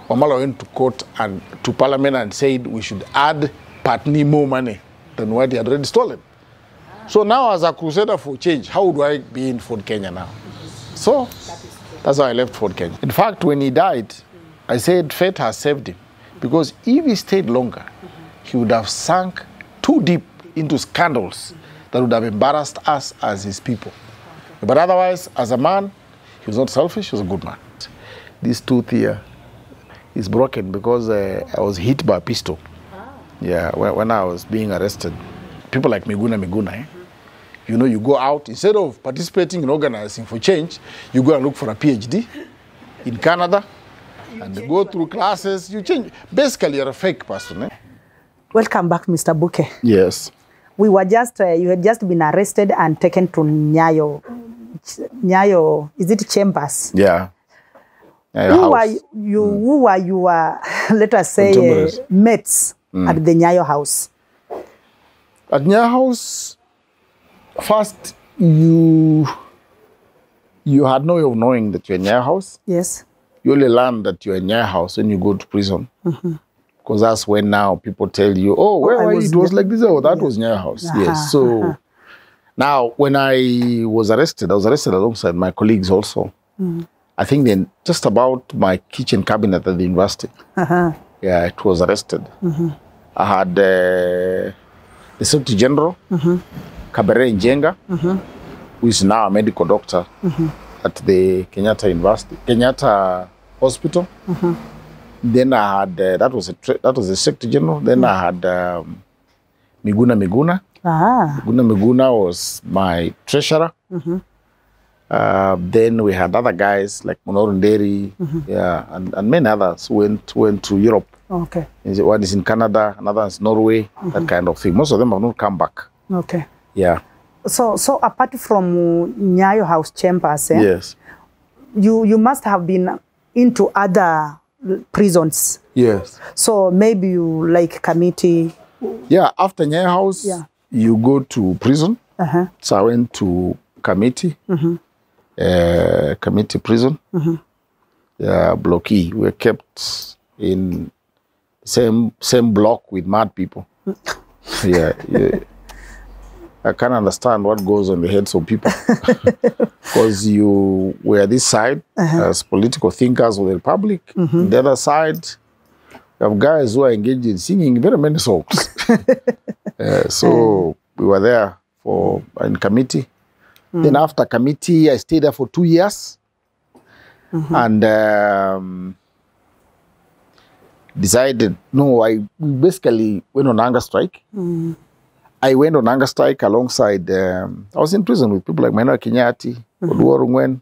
Wamala went to court and to parliament and said we should add partly more money than what he had already stolen. So now as a crusader for change, how do I be in Ford Kenya now? So that's how I left Ford Kenya. In fact, when he died, I said fate has saved him. Because if he stayed longer, he would have sunk too deep into scandals that would have embarrassed us as his people. But otherwise, as a man, he was not selfish, he was a good man. This tooth here is broken because I was hit by a pistol. Yeah, when I was being arrested. People like Miguna, you know, you go out, instead of participating in organizing for change, you go and look for a PhD in Canada and go through classes, you change. Basically, you're a fake person. Eh? Welcome back, Mr. Buke. Yes. We were just, you had just been arrested and taken to Nyayo, is it Chambers? Yeah. Who were your, let us say, mates at the Nyayo house? At Nyayo house, first, you had no way of knowing that you're in Nyayo house. Yes. You only learn that you're in Nyayo house when you go to prison. Because that's when now people tell you, oh, where were you? It was like this, oh, that was Nyayo house. Yes. So now, when I was arrested alongside my colleagues also. I think then just about my kitchen cabinet at the university. Yeah, it was arrested. I had the Secretary General, Kabere Njenga, who is now a medical doctor at the Kenyatta Hospital. Then I had, that was the Secretary General. Then I had Miguna. Miguna was my treasurer. Then we had other guys like Monorunderi, yeah, and many others who went to Europe. Okay. One is in Canada, another is Norway, that kind of thing. Most of them have not come back. Okay. Yeah. So apart from Nyayo House Chambers, yes, you must have been into other prisons. Yes. So maybe you like committee. Yeah, after Nyayo House, you go to prison. So I went to committee. Committee prison. Yeah, block E. We were kept in same block with mad people. Yeah. I can't understand what goes on the heads of people. Because you were this side as political thinkers of the Republic. On the other side, you have guys who are engaged in singing very many songs. So we were there in committee. Then after committee, I stayed there for 2 years. And decided, no, I basically went on hunger strike. I went on hunger strike alongside, I was in prison with people like Maina Kenyati, Oluwarungwen,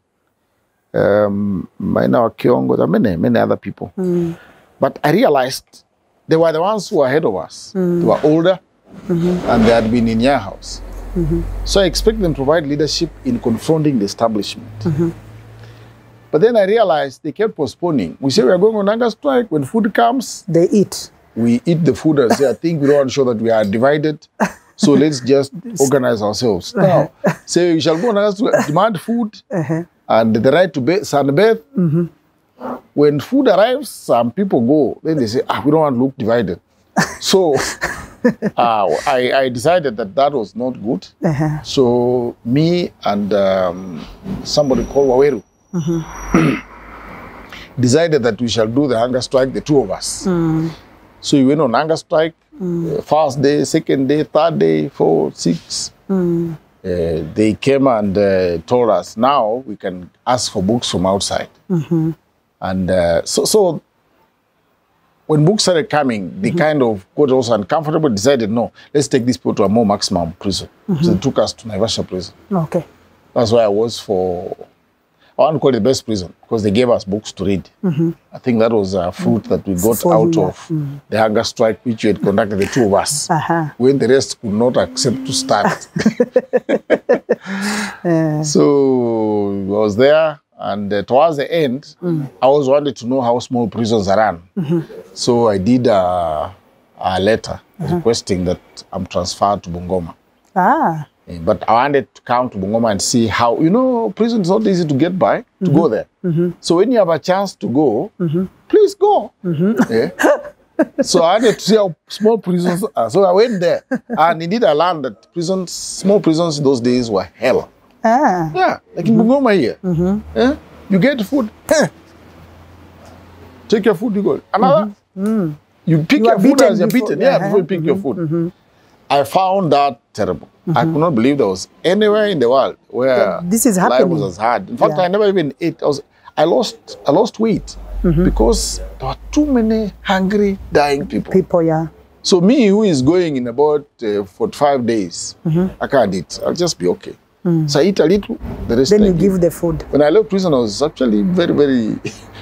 Maina Kiongo, many other people. But I realized they were the ones who were ahead of us. They were older, and they had been in Nyayo house. So I expect them to provide leadership in confronting the establishment. But then I realized they kept postponing. We say we are going on hunger strike. When food comes, they eat. We eat the food and say, I think we don't want to show that we are divided. So let's just organize ourselves. Now, say we shall go on hunger strike, demand food and the right to sunbathe. When food arrives, some people go. Then they say, we don't want to look divided. So I decided that was not good. So me and somebody called Waweru decided that we shall do the hunger strike, the two of us. So we went on hunger strike, first day, second day, third day, 4, 6. They came and told us, now we can ask for books from outside. And so when books started coming, they kind of got also uncomfortable, decided, no, let's take this people to a more maximum prison. So they took us to Naivasha prison. Okay. That's why I was I want to call it the best prison, because they gave us books to read. I think that was a fruit that we got out of the hunger strike which we had conducted, the two of us, when the rest could not accept to start. So I was there, and towards the end, I always wanted to know how small prisons are run. So I did a letter requesting that I'm transferred to Bungoma. But I wanted to come to Bungoma and see how, prison is not easy to get by, to go there. So when you have a chance to go, please go. Yeah. So I had to see how small prisons are. So I went there, and indeed I learned that small prisons in those days were hell. Yeah, like in Bungoma here. Yeah? You get food, take your food, you go. Another, you pick your food as you're beaten. Yeah, before you pick your food. I found that terrible. I could not believe there was anywhere in the world where this is happening. Life was as hard. In fact, I never even ate. I lost weight because there were too many hungry, dying people. Yeah. So me, who is going in about 45 days, I can't eat. I'll just be okay. So I eat a little, the rest then you give the food. When I left prison, I was actually very, very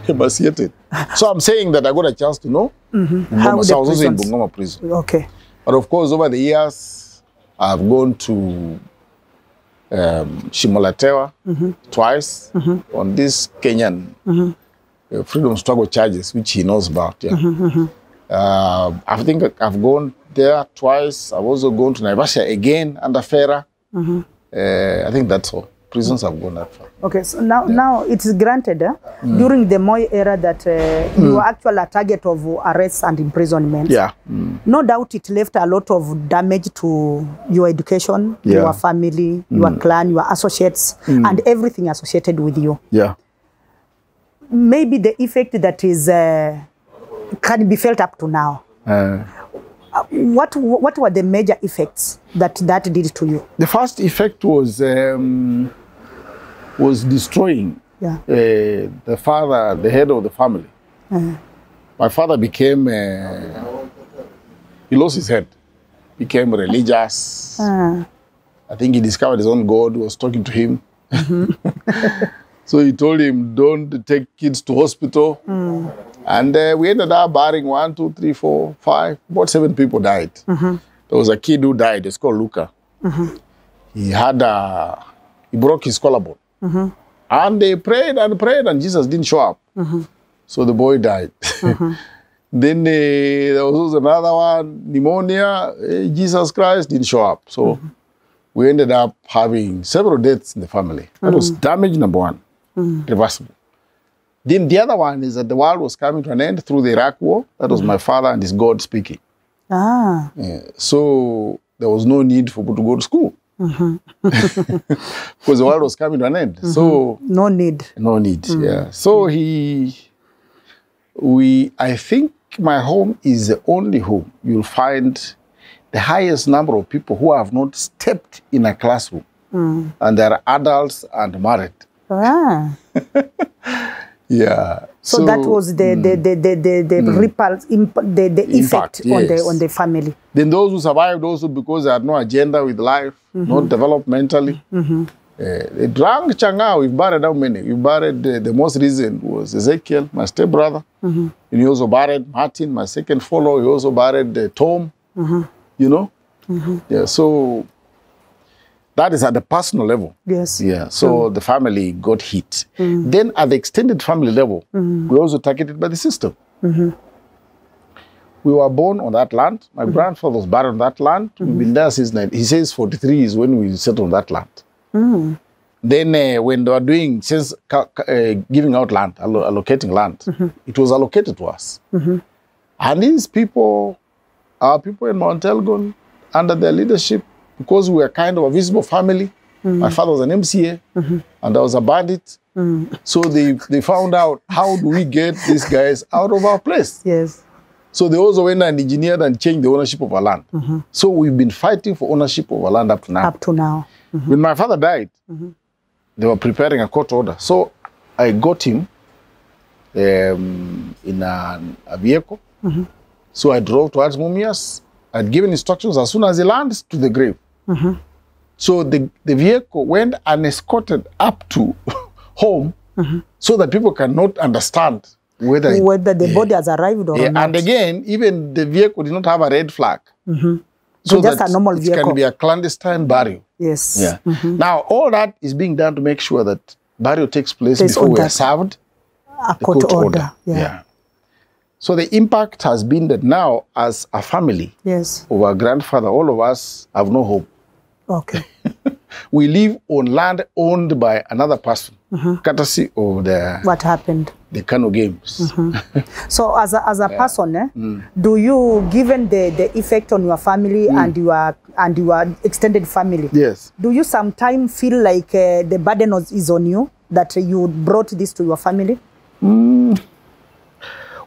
emaciated. So I'm saying that I got a chance to know. How so I was also in Bungoma prison. Okay. But of course, over the years, I've gone to Shimolatewa twice on this Kenyan freedom struggle charges, which he knows about. Yeah. I think I've gone there twice. I've also gone to Naivasha again under FERA. I think that's all. Prisons have gone that far. Okay, so now it is granted during the Moi era that you were actually a target of arrests and imprisonment. Yeah. No doubt it left a lot of damage to your education, your family, your clan, your associates, and everything associated with you. Yeah. Maybe the effect that is can be felt up to now. What were the major effects that did to you? The first effect was destroying the father, the head of the family. My father became, he lost his head, became religious. I think he discovered his own God, was talking to him. So he told him, don't take kids to hospital. And we ended up burying 1, 2, 3, 4, 5, about 7 people died. There was a kid who died, it's called Luca. He broke his collarbone. And they prayed and Jesus didn't show up. So the boy died. Then there was also another one, pneumonia, Jesus Christ didn't show up. So we ended up having several deaths in the family. That was damage number 1, reversible. Then the other one is that the world was coming to an end through the Iraq war. That was my father and his God speaking. So there was no need for people to go to school. Because the world was coming to an end. So no need. No need, yeah. So I think my home is the only home you'll find the highest number of people who have not stepped in a classroom. And they're adults and married. Yeah. So that was the ripple, the effect on the family. Then those who survived also because they had no agenda with life, not developmentally. They drank changa. We've buried how many? We buried the most recent was Ezekiel, my stepbrother. And he also buried Martin, my second follower. He also buried Tom. You know? Yeah. So that is at the personal level. Yes. Yeah. So the family got hit. Then at the extended family level, we also targeted by the system. We were born on that land. My grandfather was buried on that land. We've been there since, he says 43 is when we settled on that land. Then when they were doing, since giving out land, allocating land, it was allocated to us. And these people, our people in Mount Elgon, under their leadership, because we were kind of a visible family, my father was an MCA, and I was a bandit. So they found out, how do we get these guys out of our place? Yes. So they also went and engineered and changed the ownership of our land. So we've been fighting for ownership of our land up to now. Up to now. When my father died, they were preparing a court order. So I got him in a vehicle. So I drove towards Mumias. I'd given instructions as soon as he lands to the grave. So the vehicle went unescorted up to home so that people cannot understand whether the body has arrived or not. And again, even the vehicle did not have a red flag. So just a normal vehicle. It can be a clandestine burial. Yes. Yeah. Now, all that is being done to make sure that burial takes place before we are served a court order. Yeah. So the impact has been that now, as a family of our grandfather, all of us have no home. Okay. We live on land owned by another person, courtesy of what happened? the Kano Games. So as a person, do you, given the effect on your family and your extended family, yes, do you sometimes feel like the burden is on you, that you brought this to your family?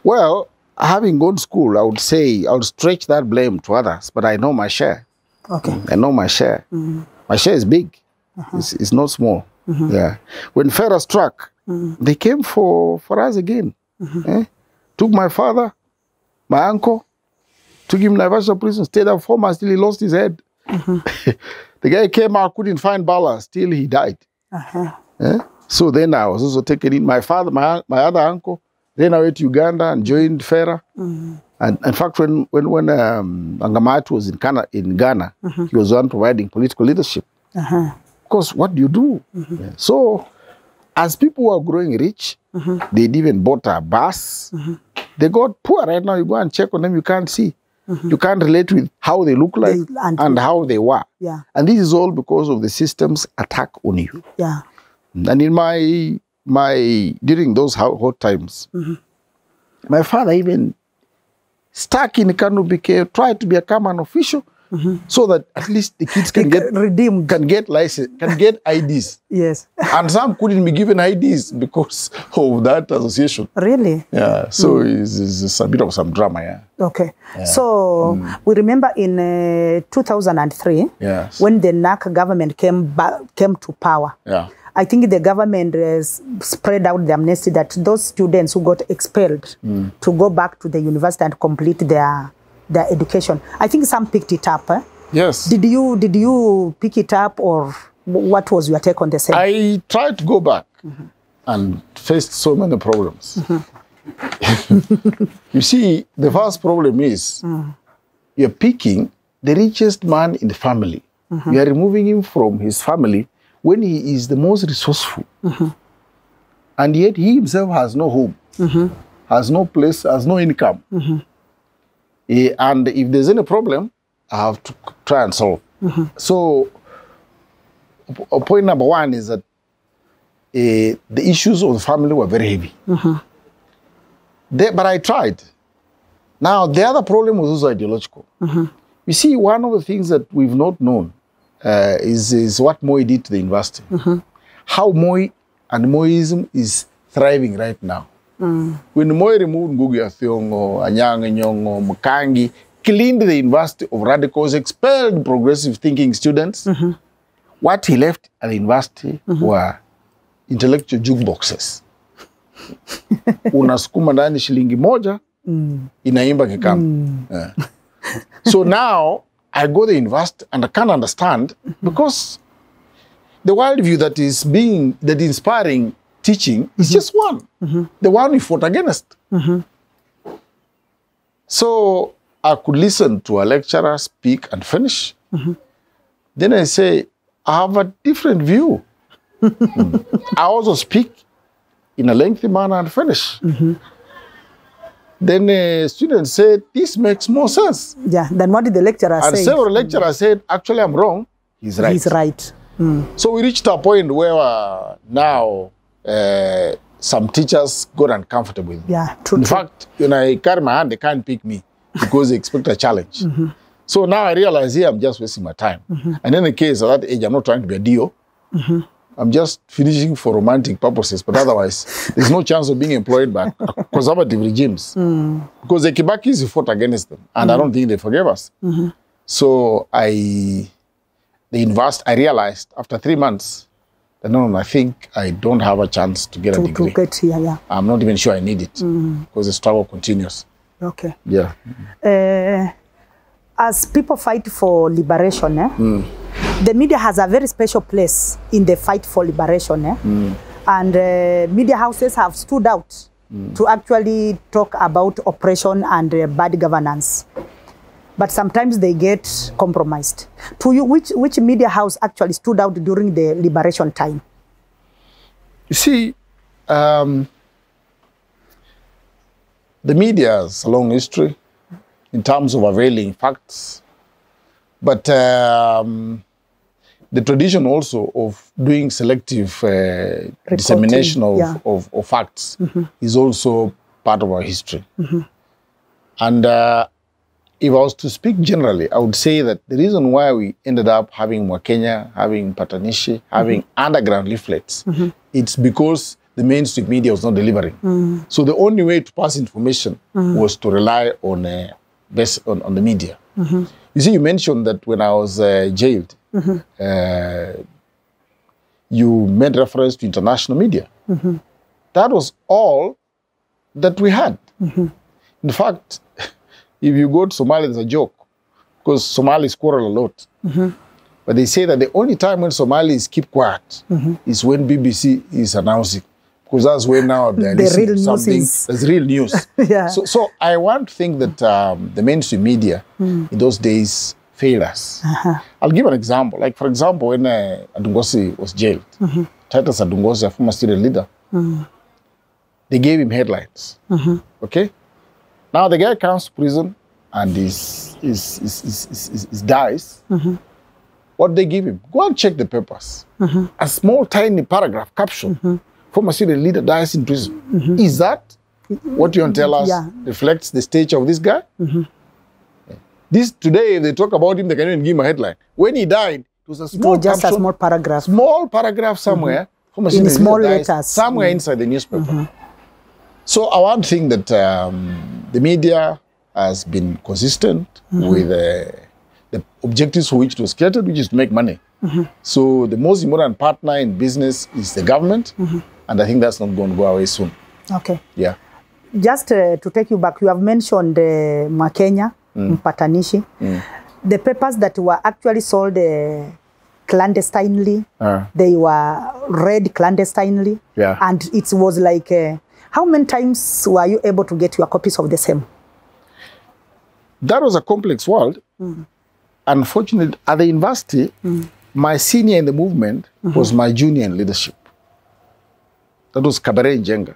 Well, having gone to school, I would say I would stretch that blame to others, but I know my share. Okay. I know my share. My share is big. It's not small. Yeah. When Farah struck, they came for us again. Took my father, my uncle, took him to Naivasha prison, stayed there 4 months till he lost his head. The guy came out, couldn't find ballast, till he died. So then I was also taken in. My father, my other uncle, then I went to Uganda and joined Farah. And in fact, when Angamatu was in Ghana, he was the one providing political leadership. Because what do you do? So, as people were growing rich, they'd even bought a bus. They got poor right now. You go and check on them, you can't see. You can't relate with how they look like and how they were. Yeah. And this is all because of the system's attack on you. Yeah. And in during those hot times, my father even stuck in Kano Buke, tried to become an official, so that at least the kids can get redeemed, can get license, can get IDs. Yes. And some couldn't be given IDs because of that association. Really? Yeah. So it's a bit of some drama, yeah. Okay. Yeah. So we remember in 2003, yes, when the NAC government came to power. Yeah. I think the government spread out the amnesty that those students who got expelled to go back to the university and complete their education. I think some picked it up. Yes. Did you pick it up, or what was your take on the same? I tried to go back and faced so many problems. You see, the first problem is you're picking the richest man in the family. You are removing him from his family when he is the most resourceful. And yet he himself has no home, has no place, has no income. And if there's any problem, I have to try and solve. So point number one is that the issues of the family were very heavy. But I tried. Now, the other problem was also ideological. You see, one of the things that we've not known is what Moi did to the university. How Moi and Moism is thriving right now. When Moi removed Ngugi Athiongo, Anyang' Nyong'o, Mukangi, cleaned the university of radicals, expelled progressive thinking students, what he left at the university were intellectual jukeboxes. Unasukuma ndani shilingi moja, inaimba kikamu. So now, I go to the university and I can't understand, because the worldview that is inspiring teaching is just one. The one we fought against. So I could listen to a lecturer speak and finish. Then I say, I have a different view. I also speak in a lengthy manner and finish. Then a student said, this makes more sense. Yeah, then what did the lecturer say? And several lecturers said, actually, I'm wrong. He's right. He's right. So we reached a point where now some teachers got uncomfortable with me. Yeah, true. In fact, when I carry my hand, they can't pick me because they expect a challenge. So now I realize here I'm just wasting my time. And in the case at that age, I'm not trying to be a DO. I'm just finishing for romantic purposes, but otherwise, there's no chance of being employed by conservative regimes. Because the Kibakis fought against them, and I don't think they forgave us. So I realized after 3 months that no, I think I don't have a chance to get a degree. To get here, yeah. I'm not even sure I need it, because the struggle continues. Okay. Yeah. As people fight for liberation, the media has a very special place in the fight for liberation. And media houses have stood out to actually talk about oppression and bad governance. But sometimes they get compromised. To you, which media house actually stood out during the liberation time? You see, the media has a long history in terms of availing facts. But the tradition also of doing selective dissemination of facts is also part of our history. And if I was to speak generally, I would say that the reason why we ended up having Mwakenya, having Patanishi, having underground leaflets, it's because the mainstream media was not delivering. So the only way to pass information was to rely on on the media. You see, you mentioned that when I was jailed, you made reference to international media. That was all that we had. In fact, if you go to Somalia, there's a joke, because Somalis quarrel a lot. But they say that the only time when Somalis keep quiet is when BBC is announcing, because that's when now they're listening to something that's real news. So I want to think that the mainstream media in those days failed us. I'll give an example. Like, for example, when Adungosi was jailed, Titus Adungosi, a former student leader, they gave him headlines. Okay? Now the guy comes to prison and dies. What they give him? Go and check the papers. A small, tiny paragraph caption. Former student leader dies in prison. Is that what you want to tell us reflects the stage of this guy? This today, if they talk about him, they can even give him a headline. When he died, it was a small just caption, a small paragraph. Small paragraph somewhere. Former In small leader dies letters. somewhere inside the newspaper. So I want to think that the media has been consistent with the objectives for which it was created, which is to make money. So the most important partner in business is the government, and I think that's not going to go away soon. Okay. Yeah. Just to take you back, you have mentioned Mwakenya, Mpatanishi. The papers that were actually sold clandestinely, they were read clandestinely, and it was like, how many times were you able to get your copies of the same? That was a complex world. Unfortunately, at the university, my senior in the movement was my junior in leadership. That was Kabare Njenga.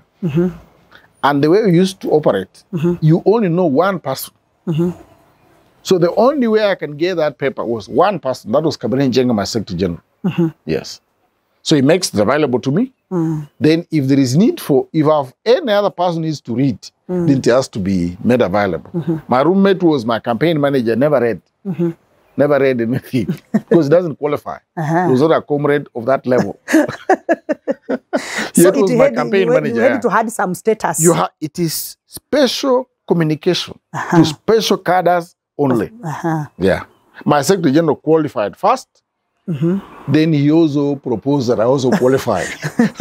And the way we used to operate, you only know one person. So the only way I can get that paper was one person. That was Kabare Njenga, my Secretary General. Yes. So he makes it available to me. Then if there is need for, if I have any other person needs to read, then it has to be made available. My roommate was my campaign manager, never read. Never read anything because it doesn't qualify. He was not a comrade of that level. So it was my campaign manager. You had to have some status. It is special communication to special cadres only. Yeah. My Secretary General qualified first. Then he also proposed that I also qualified.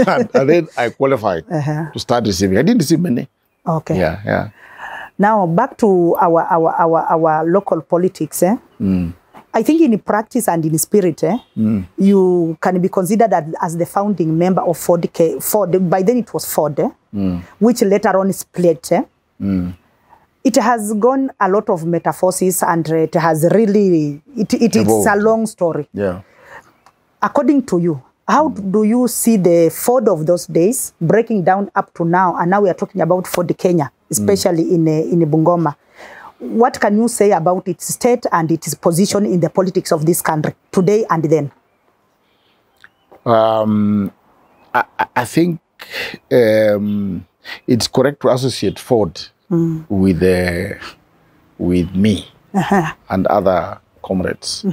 and then I qualified to start receiving. I didn't receive many. Okay. Yeah. Now back to our local politics. I think in practice and in spirit, you can be considered as the founding member of Ford. By then it was Ford, which later on split. It has gone a lot of metamorphosis, and it has really, it's a long story. Yeah. According to you, how do you see the Ford of those days breaking down up to now? And now we are talking about Ford Kenya, especially in Bungoma. What can you say about its state and its position in the politics of this country today and then? I think it's correct to associate Ford with me and other comrades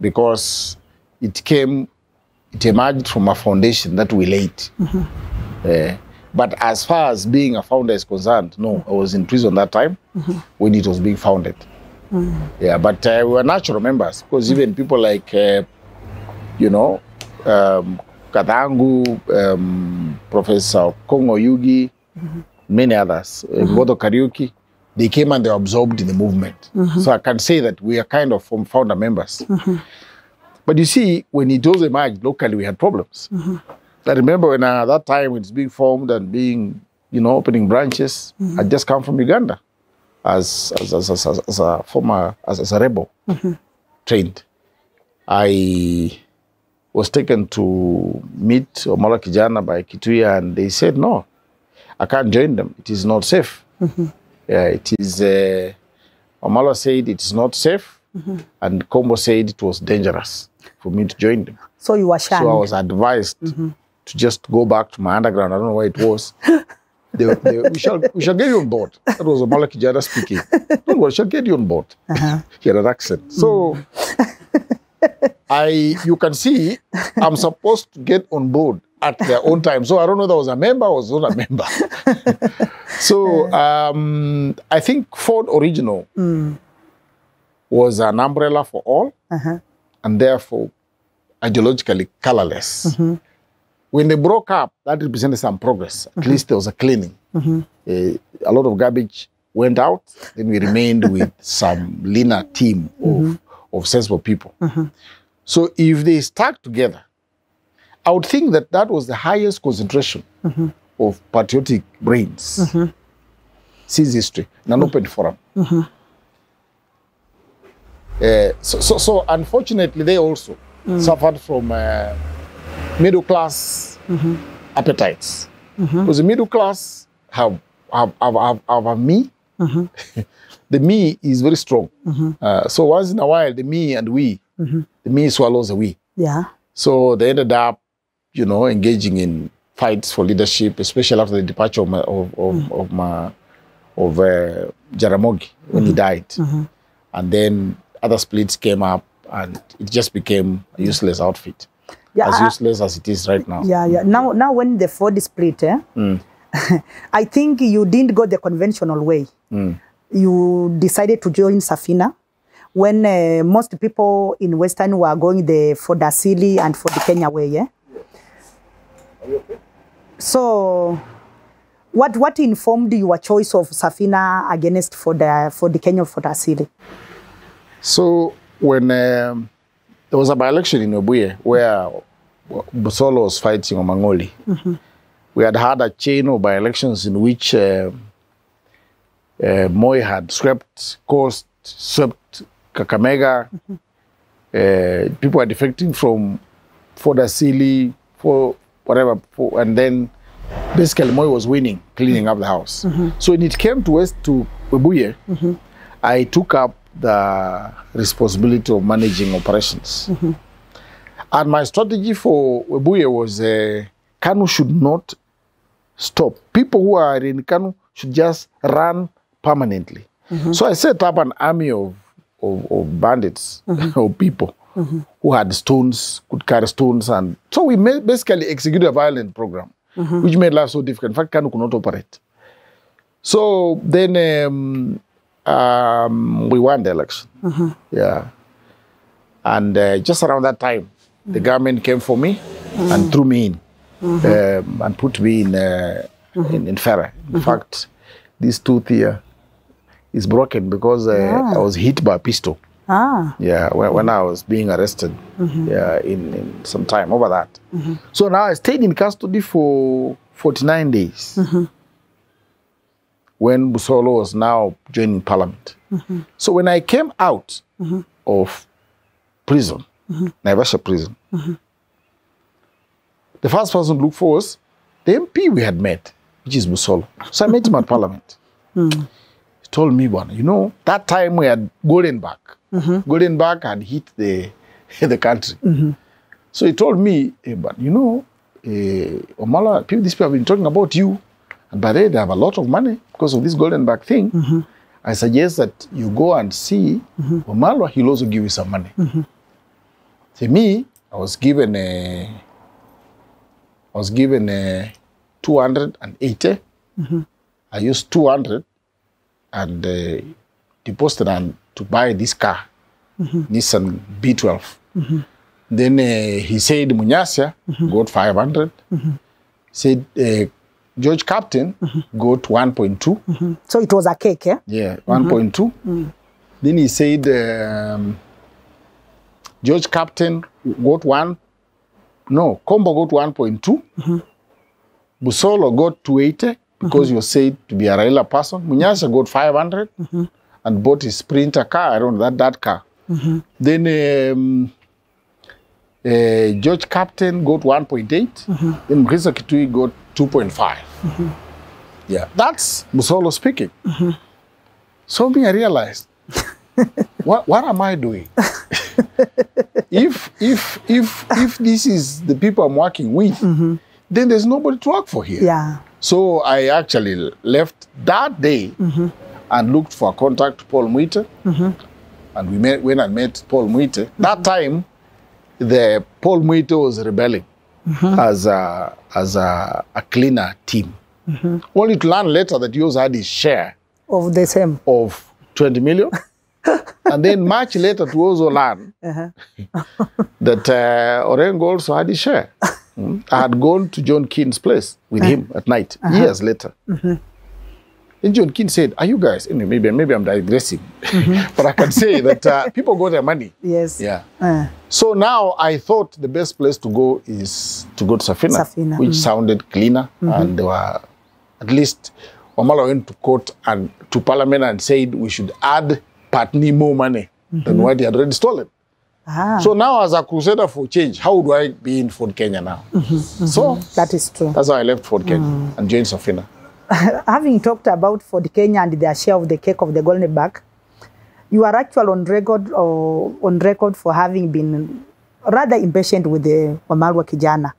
because it emerged from a foundation that we laid. But as far as being a founder is concerned, no, I was in prison that time when it was being founded. Yeah, but we were natural members because even people like, Kadangu, Professor Kongo Yugi, many others, Bodo Kariuki, they came and they were absorbed in the movement. So I can say that we are kind of founder members. But you see, when it was emerged locally, we had problems. I remember when that time it's being formed and being, opening branches. I just come from Uganda as a rebel, trained. I was taken to meet Omala Kijana by Kituya, and they said, no, I can't join them. It is not safe. It is, Omala said it is not safe, and Kombo said it was dangerous. for me to join them. So you were shunned. So I was advised to just go back to my underground. I don't know where it was. We shall get you on board. That was Omala Kijada speaking. Don't worry, we shall get you on board. He had an accent. So you can see I'm supposed to get on board at their own time. So I don't know if I was a member or was not a member. So I think Ford Original was an umbrella for all and therefore ideologically colorless. When they broke up, that represented some progress. At least there was a cleaning. A lot of garbage went out. Then we remained with some leaner team of sensible people. So if they stuck together, I would think that that was the highest concentration of patriotic brains since history in an open forum. So unfortunately, they also suffered from middle class appetites. Because the middle class have a me. The me is very strong. So once in a while, the me and we, the me swallows the we. Yeah. So they ended up, engaging in fights for leadership, especially after the departure of Jaramogi when he died. And then other splits came up, and it just became a useless outfit. Yeah, as useless as it is right now. Yeah. Now when the Ford split, I think you didn't go the conventional way. You decided to join Safina when most people in Western were going for the Asili and for the Kenya way. Yeah. Are you okay? So, what informed your choice of Safina against for the Kenya for the Asili? So when there was a by-election in Webuye where Busolo was fighting Omangoli, we had a chain of by-elections in which Moi had swept Coast, swept Kakamega. People were defecting from Ford Asili, for whatever, and then basically Moi was winning, cleaning up the house. So when it came to Webuye, I took up the responsibility of managing operations. And my strategy for Webuye was Kanu should not stop. People who are in Kanu should just run permanently. So I set up an army of bandits, of people who had stones, could carry stones. And so we basically executed a violent program, which made life so difficult. In fact, Kanu could not operate. So then we won the election. Yeah. And just around that time, the government came for me and threw me in and put me in Ferre. In fact, this tooth here is broken because I was hit by a pistol. Yeah, when I was being arrested in some time over that. So now I stayed in custody for 49 days. When Busolo was now joining parliament. So when I came out of prison, Naivasha prison, the first person to look for was the MP we had met, which is Busolo. So I met him at parliament. He told me, that time we had Golden Back. Golden Back had hit the country. So he told me, but Omala, these people have been talking about you. And by the way, they have a lot of money because of this Golden Back thing. I suggest that you go and see Omala, he'll also give you some money. See, me, I was given 280. I used 200 and deposited and to buy this car, Nissan B12. Then he said Munyasya got 500. Said George Captain got 1.2. So it was a cake, yeah? Yeah, 1.2. Then he said George Captain got Combo got 1.2. Busolo got 280 because he was said to be a Raila person. Munyasya got 500 and bought his Sprinter car. I don't know that car. Then George Captain got 1.8. Then Mkrisa Kitui got 2.5. Yeah, that's Busolo speaking. So me, I realized, what am I doing? if this is the people I'm working with, then there's nobody to work for here. Yeah. So I actually left that day and looked for a contact to Paul Mwite. And we went and met Paul Mwite. That time, the Paul Mwite was rebelling as a cleaner team. Only to learn later that he also had his share Of the same. of 20 million. And then much later to also learn that Orengo also had his share. I had gone to John Keane's place with him at night, years later. And John Keane said, are you guys, anyway, maybe I'm digressing, but I can say that people got their money. Yes. Yeah. So now I thought the best place to go is to go to Safina. Which sounded cleaner. And they were, at least, Omala went to court and to parliament and said we should add partly more money than what he had already stolen. So now as a crusader for change, how do I be in Ford Kenya now? So That is true. that's how I left Ford Kenya and joined Safina. Having talked about Ford Kenya and their share of the cake of the golden bag, you are actually on record for having been rather impatient with the Wamalwa Kijana,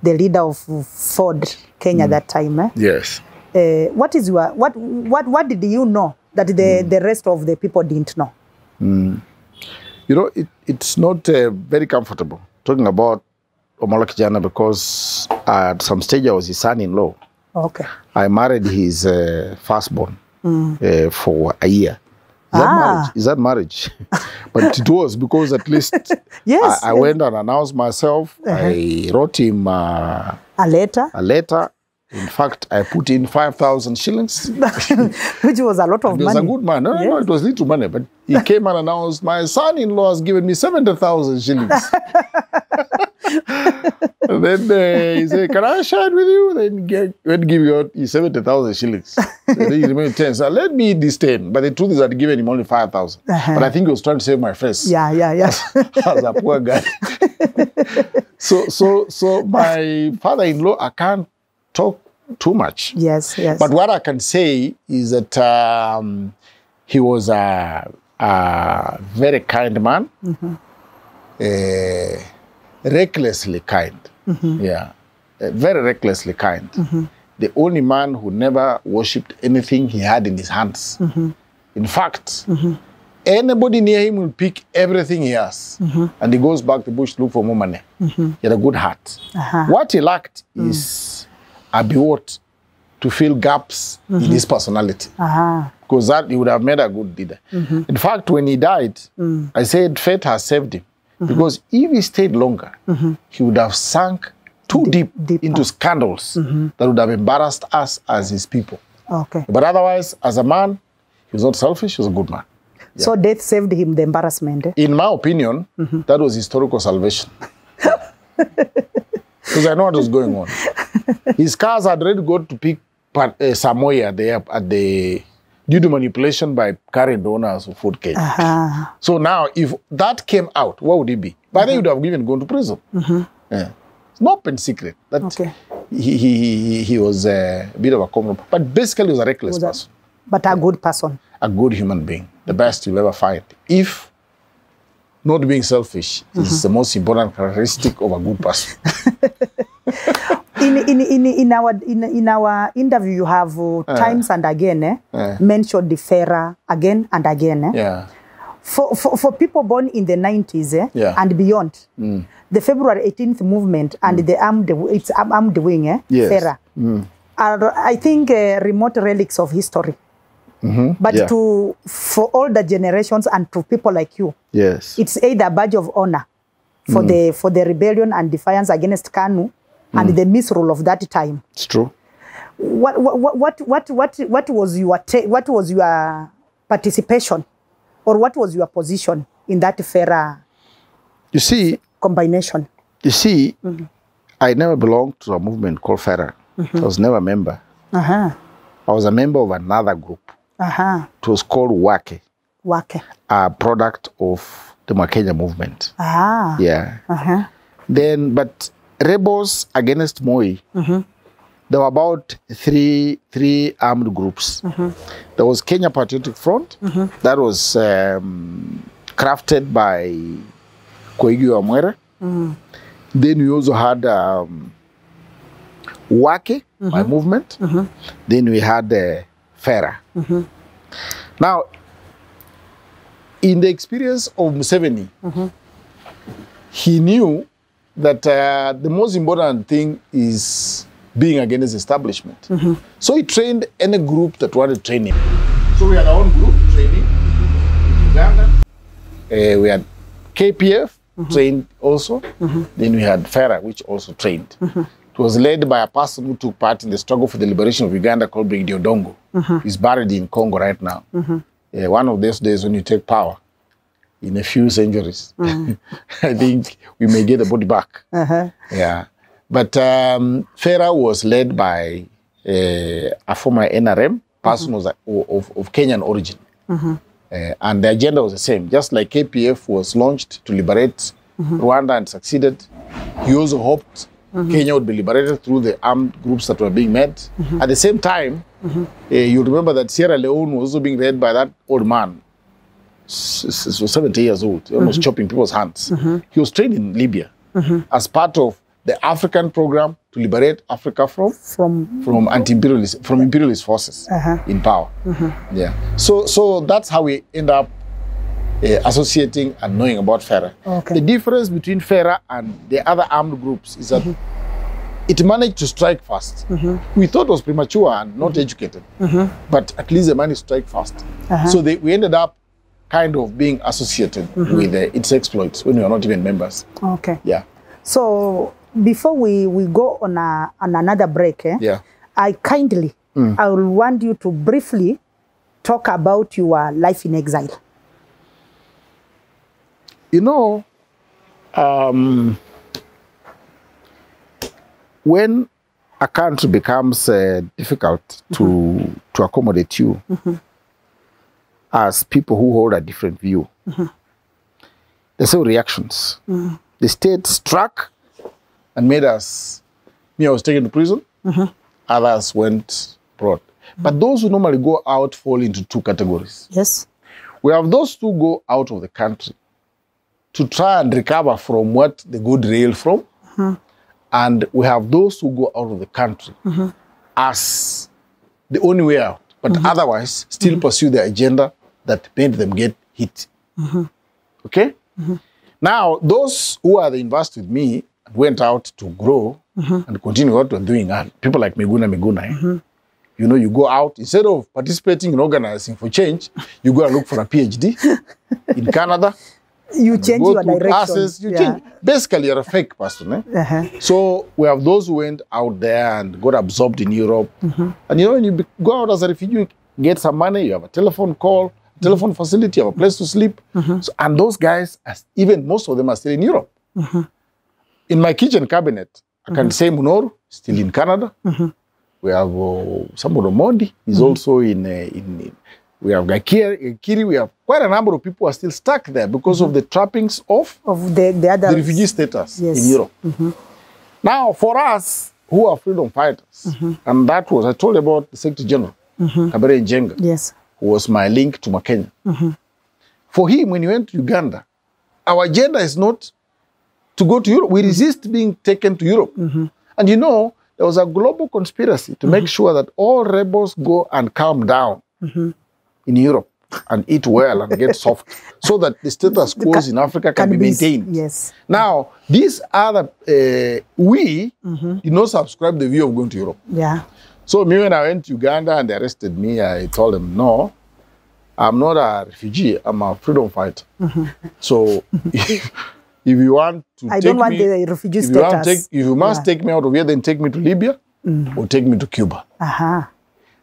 the leader of Ford Kenya that time. Yes. What did you know that the rest of the people didn't know? You know, it's not very comfortable talking about Wamalwa Kijana because at some stage I was his son-in-law. Okay. I married his firstborn for a year. Is that marriage? But it was because at least I went and announced myself. I wrote him a letter. In fact, I put in 5,000 shillings. Which was a lot of money. He was a good man. No, it was little money. But he came and announced, my son-in-law has given me 70,000 shillings. And then he said, can I share it with you? Then give you 70,000 shillings. So then he remained 10. So let me eat this 10. But the truth is I'd given him only 5,000. But I think he was trying to save my face. Yeah. As a poor guy. So my father-in-law, I can't talk too much. Yes. But what I can say is that he was a very kind man. Recklessly kind. Very recklessly kind. The only man who never worshipped anything he had in his hands. In fact, anybody near him will pick everything he has. And he goes back to the bush to look for more money. He had a good heart. What he lacked is a bewot to fill gaps in his personality. Because that he would have made a good leader. In fact, when he died, I said fate has saved him. Because if he stayed longer, he would have sunk too deep into scandals that would have embarrassed us as his people. Okay. But otherwise, as a man, he was not selfish, he was a good man. Yeah. So death saved him the embarrassment. In my opinion, that was historical salvation. Because I know what was going on. His cars had already got to pick Samoa there at the due to manipulation by current owners of Ford Kenya. So now, if that came out, what would it be? By then, he would have even gone to prison. It's not open secret that he was a bit of a common, but basically he was a reckless person. But a good person. A good human being. The best you'll ever find. If not being selfish is the most important characteristic of a good person. In our interview, you have times and again mentioned the Fera again and again. For people born in the 90s and beyond, the February 18th movement and the armed wing, Fera, are, I think, remote relics of history. But for all the generations and to people like you, it's either a badge of honor for the rebellion and defiance against KANU and the misrule of that time. It's true. What was your participation, or what was your position in that Fera combination? You see, I never belonged to a movement called Fera. I was never a member. I was a member of another group. It was called Wake. A product of the Makenya movement. Then, but rebels against Moi, there were about three armed groups. There was Kenya Patriotic Front, that was crafted by Koigi Wamwere. Then we also had Wake, my movement. Then we had Fera. Now, in the experience of Museveni, he knew that the most important thing is being against establishment. So he trained any group that wanted to train him. So we had our own group training in Uganda. We had KPF trained also. Then we had FERA, which also trained. It was led by a person who took part in the struggle for the liberation of Uganda called Brigadier Odongo. He's buried in Congo right now. One of those days when you take power, in a few centuries, I think we may get the body back. Yeah. But FERA was led by a former NRM person was of Kenyan origin. And the agenda was the same. Just like KPF was launched to liberate Rwanda and succeeded, he also hoped Kenya would be liberated through the armed groups that were being made. At the same time, you remember that Sierra Leone was also being led by that old man. He was 70 years old, almost chopping people's hands. He was trained in Libya as part of the African program to liberate Africa from anti-imperialist, from imperialist forces in power. Yeah. So that's how we end up associating and knowing about FERA. The difference between FERA and the other armed groups is that it managed to strike fast. We thought it was premature and not educated, but at least they managed to strike fast. So we ended up kind of being associated with its exploits when we were not even members. Yeah. So before we go on another break, I kindly, I will want you to briefly talk about your life in exile. You know, when a country becomes difficult to accommodate you as people who hold a different view, there's several reactions. The state struck and made us, I was taken to prison, others went abroad. But those who normally go out fall into two categories. Yes. We have those who go out of the country to try and recover from what the good rail from. And we have those who go out of the country as the only way out, but otherwise still pursue the agenda that made them get hit. Okay? Now, those who are the invest with me went out to grow and continue what we're doing. People like Miguna. You know, you go out, instead of participating in organizing for change, you go and look for a PhD in Canada. You change your direction. Classes, you change. Basically, you're a fake person. So we have those who went out there and got absorbed in Europe. And you know, when you go out as a refugee, you get some money, you have a telephone call, telephone facility, you have a place to sleep. So, and those guys, even most of them are still in Europe. In my kitchen cabinet, I can say Munoru, still in Canada. We have Samboro Mondi, he's also we have Gakiri, we have quite a number of people who are still stuck there because of the trappings of the refugee status in Europe. Now, for us who are freedom fighters, and that was, I told you about the Secretary General, Kabere Njenga, who was my link to Makenya. For him, when he went to Uganda, our agenda is not to go to Europe. We resist being taken to Europe. And you know, there was a global conspiracy to make sure that all rebels go and calm down in Europe and eat well and get soft so that the status quo in Africa can be maintained. Now, these other, we did not subscribe the view of going to Europe. So me, when I went to Uganda and they arrested me, I told them, no, I'm not a refugee, I'm a freedom fighter. So if you want to I don't want the refugee status. If you must take me out of here, then take me to Libya or take me to Cuba.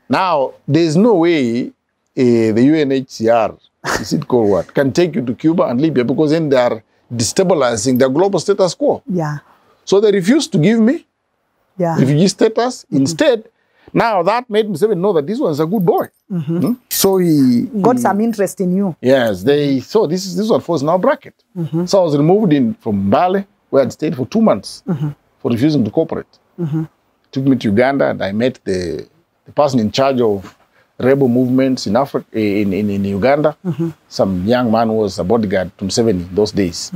Now, there's no way the UNHCR, is it called what, can take you to Cuba and Libya because then they are destabilizing the global status quo. So they refused to give me refugee status. Instead, now that made Museveni know that this one's a good boy. So he got some interest in you. Yes, so this one was now bracket. So I was removed from Bale, where I'd stayed for 2 months for refusing to cooperate. Took me to Uganda and I met the person in charge of rebel movements in Africa, in Uganda. Some young man was a bodyguard to Museveni in those days.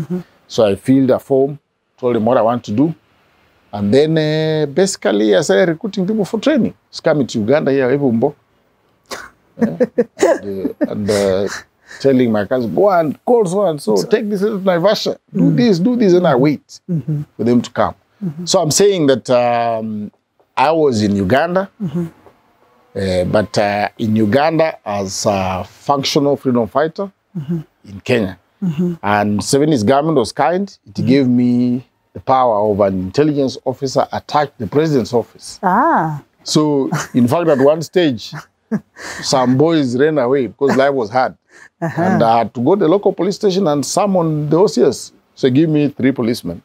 So I filled a form, told them what I want to do. And then basically I started recruiting people for training. It's coming to Uganda here, Ebumbo. And telling my cousin, go and call so and so, take this to Naivasha, do this, and I wait for them to come. So I'm saying that I was in Uganda, but in Uganda as a functional freedom fighter in Kenya. And Museveni's government was kind. It gave me the power of an intelligence officer attached to the president's office. So, in fact, at one stage, some boys ran away because life was hard. And I had to go to the local police station and summon the OCS. So give me 3 policemen.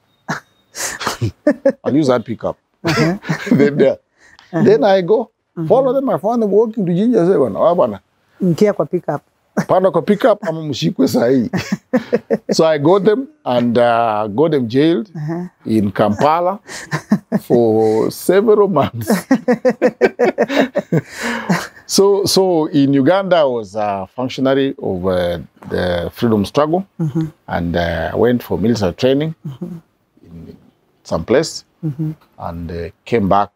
I'll use that pickup. Then I go, follow them, I found them walking to Jinja 7. Mkia kwa pickup. Panda kwa pickup, ama mshikwe sahi. So I got them and got them jailed in Kampala for several months. So in Uganda, I was a functionary of the freedom struggle, and I went for military training in some place, and came back.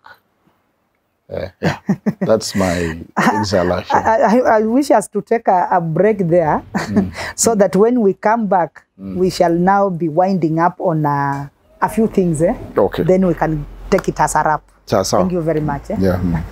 Yeah, that's my exile life. I wish us to take a break there, so that when we come back, we shall now be winding up on a few things. Okay. Then we can take it as a wrap. Thank you very much. Yeah.